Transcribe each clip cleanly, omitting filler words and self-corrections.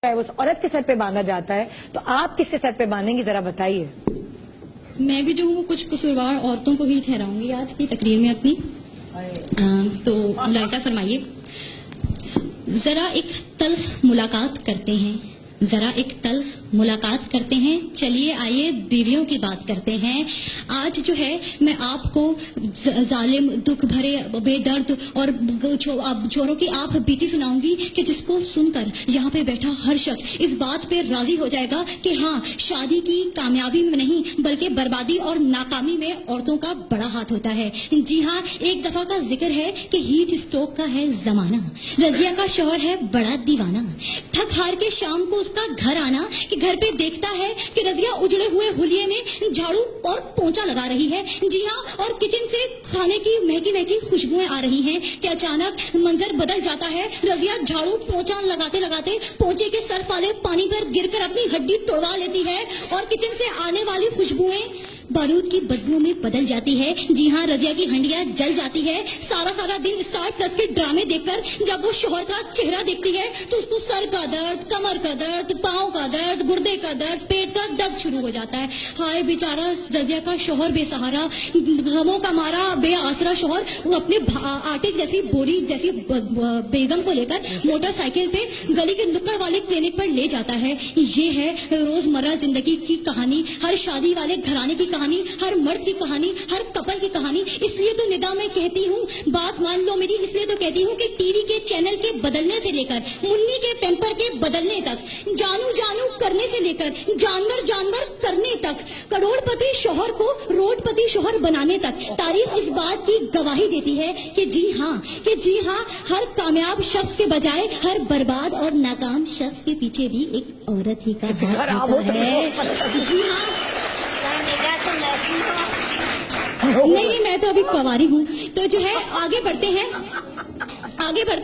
उस औरत के सर पे बांधा जाता है, तो आप किसके सर पे बांधेंगी, जरा बताइए। मैं भी जो हूँ कुछ कसूरवार औरतों को ही ठहराऊंगी आज की तकरीर में अपनी। तो लाइजा फरमाइए, जरा एक तल्ख मुलाकात करते हैं, जरा एक तल्ख मुलाकात करते हैं, चलिए आइए बीवियों की बात करते हैं। आज जो है मैं आपको जालिम, दुख भरे, बेदर्द और चोरों की आप बीती सुनाऊंगी कि जिसको सुनकर यहाँ पे बैठा हर शख्स इस बात पे राजी हो जाएगा कि हाँ, शादी की कामयाबी में नहीं बल्कि बर्बादी और नाकामी में औरतों का बड़ा हाथ होता है। जी हाँ, एक दफा का जिक्र है कि हीट स्ट्रोक का है जमाना, रजिया का शौहर है बड़ा दीवाना, थक हार के शाम को उसका घर आना कि घर पे देखता है कि रजिया उजड़े हुए हुलिये में झाड़ू और पोंछा लगा रही है। जी हाँ, और किचन से खाने की महकी महकी खुशबुएं आ रही हैं कि अचानक मंजर बदल जाता है। रजिया झाड़ू पोंछा लगाते लगाते पोंछे के सर वाले पानी पर गिरकर अपनी हड्डी तोड़वा लेती है और किचन से आने वाली खुशबुएं बारूद की बदबू में बदल जाती है। जी हाँ, रजिया की हंडिया जल जाती है। सारा दिन स्टार प्लस के ड्रामे देखकर जब वो शोहर का चेहरा देखती है तो उसको सर का दर्द, कमर का दर्द, पाँव का दर्द, गुर्दे का दर्द, पेट का दर्द शुरू हो जाता है। हाय बेचारा रजिया का शोहर बेसहारा, गमों का मारा बेआसरा शोहर, वो अपने आटे जैसी बोरी जैसी बेगम को लेकर मोटरसाइकिल पे गली के नुक्कड़ वाले क्लिनिक पर ले जाता है। ये है रोजमर्रा जिंदगी की कहानी, हर शादी वाले घराने की कहानी, हर मर्द की कहानी, हर कपल की कहानी। इसलिए तो निदा मैं कहती हूँ, बात मान लो मेरी, इसलिए तो कहती हूँ कि टीवी के चैनल के बदलने से लेकर मुन्नी के पैम्पर के बदलने तक, जानू जानू करने से लेकर जानवर जानवर करने तक, करोड़पति शोहर को रोडपति शोहर बनाने तक, तारीख इस बात की गवाही देती है कि जी हाँ, हर कामयाब शख्स के बजाय हर बर्बाद और नाकाम शख्स के पीछे भी एक औरत ही का हाथ होता है। जी हाँ, नहीं, मैं तो अभी कुंवारी हूँ। तो जो है आगे बढ़ते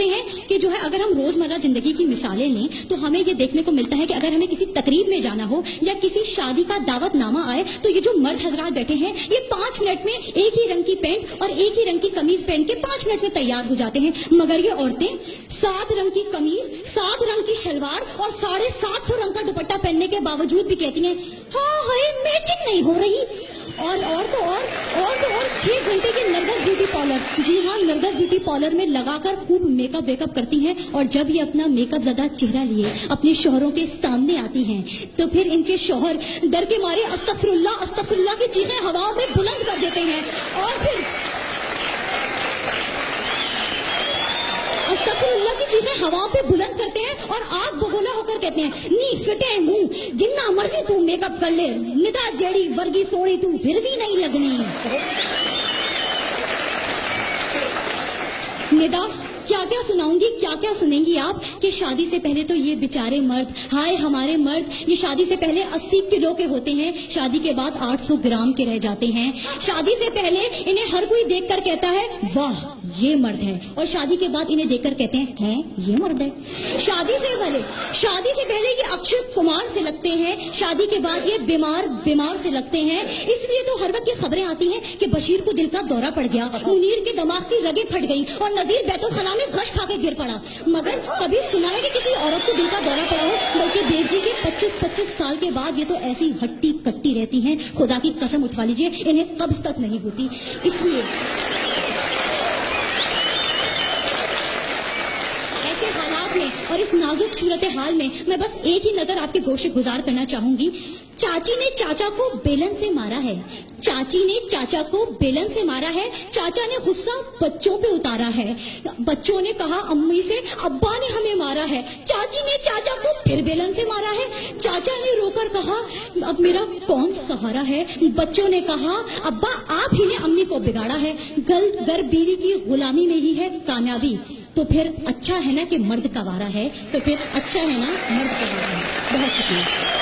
हैं कि जो है अगर हम रोजमर्रा जिंदगी की मिसालें लें तो हमें ये देखने को मिलता है कि अगर हमें किसी तकरीब में जाना हो या किसी शादी का दावतनामा आए तो ये जो मर्द हजरात बैठे हैं ये 5 मिनट में एक ही रंग की पैंट और एक ही रंग की कमीज पहन के 5 मिनट में तैयार हो जाते हैं, मगर ये औरतें 7 रंग की कमीज, 7 रंग की शलवार और 750 रंग का दुपट्टा पहनने के बावजूद भी कहती हैं हाँ हाय मैचिंग नहीं हो रही। और 6 घंटे के नरगस ब्यूटी पार्लर, जी हाँ, नरगस ब्यूटी पार्लर में लगाकर खूब मेकअप वेकअप करती हैं और जब ये अपना मेकअप ज़्यादा चेहरा लिए अपने शोहरों के सामने आती हैं तो फिर इनके शोहर डर के मारे अस्तगफिरुल्लाह की चीखें हवाओं में बुलंद कर देते हैं और फिर अस्तगफिरुल्लाह की चीखें हवाओं पे बुलंद करते हैं और आग बगोला होकर कहते हैं नी फिटे मुंह, जिन्ना मर्जी तू मेकअप कर ले, निदा जेड़ी वर्गी सोनी तू फिर भी नहीं लगनी। निदा क्या सुनाऊंगी, क्या सुनेंगी आप कि शादी से पहले तो ये बेचारे मर्द, हाय हमारे मर्द, ये शादी से पहले 80 किलो के होते हैं, शादी के बाद 800 ग्राम के रह जाते हैं। शादी से पहले इन्हें हर कोई देखकर कहता है वाह ये मर्द है, और शादी के बाद इन्हें देखकर कहते हैं ये मर्द है। शादी से पहले ये अक्षय कुमार से लगते हैं, शादी के बाद ये बीमार से लगते हैं। इसलिए तो हर वक्त ये खबरें आती हैं कि बशीर को दिल का दौरा पड़ गया, मुनीर के दिमाग की रगें फट गई और नजीर बैतुल खला में गश खा के गिर पड़ा। मगर कभी सुना है कि किसी औरत को दिल का दौरा पड़ा हो? बल्कि बेटी के 25 साल के बाद ये तो ऐसी हट्टी कट्टी रहती हैं, खुदा की कसम उठवा लीजिए इन्हें कब्ज तक नहीं होती। इसलिए हालात में और इस नाजुक सूरत हाल में मैं बस एक ही नजर आपके गोशे गुजार करना चाहूंगी। चाची ने चाचा को बेलन से मारा है, चाची ने चाचा को बेलन से मारा है, चाचा ने गुस्सा बच्चों पे उतारा है, बच्चों ने कहा अम्मी से अब्बा ने हमें मारा है, चाची ने चाचा को फिर बेलन से मारा है, चाचा ने रोकर कहा अब मेरा कौन सहारा है, बच्चों ने कहा अब्बा आप ही ने अम्मी को बिगाड़ा है, घर बीवी की गुलामी में ही है कामयाबी, तो फिर अच्छा है ना कि मर्द कवारा है, तो फिर अच्छा है ना मर्द कवारा है। बहुत शुक्रिया।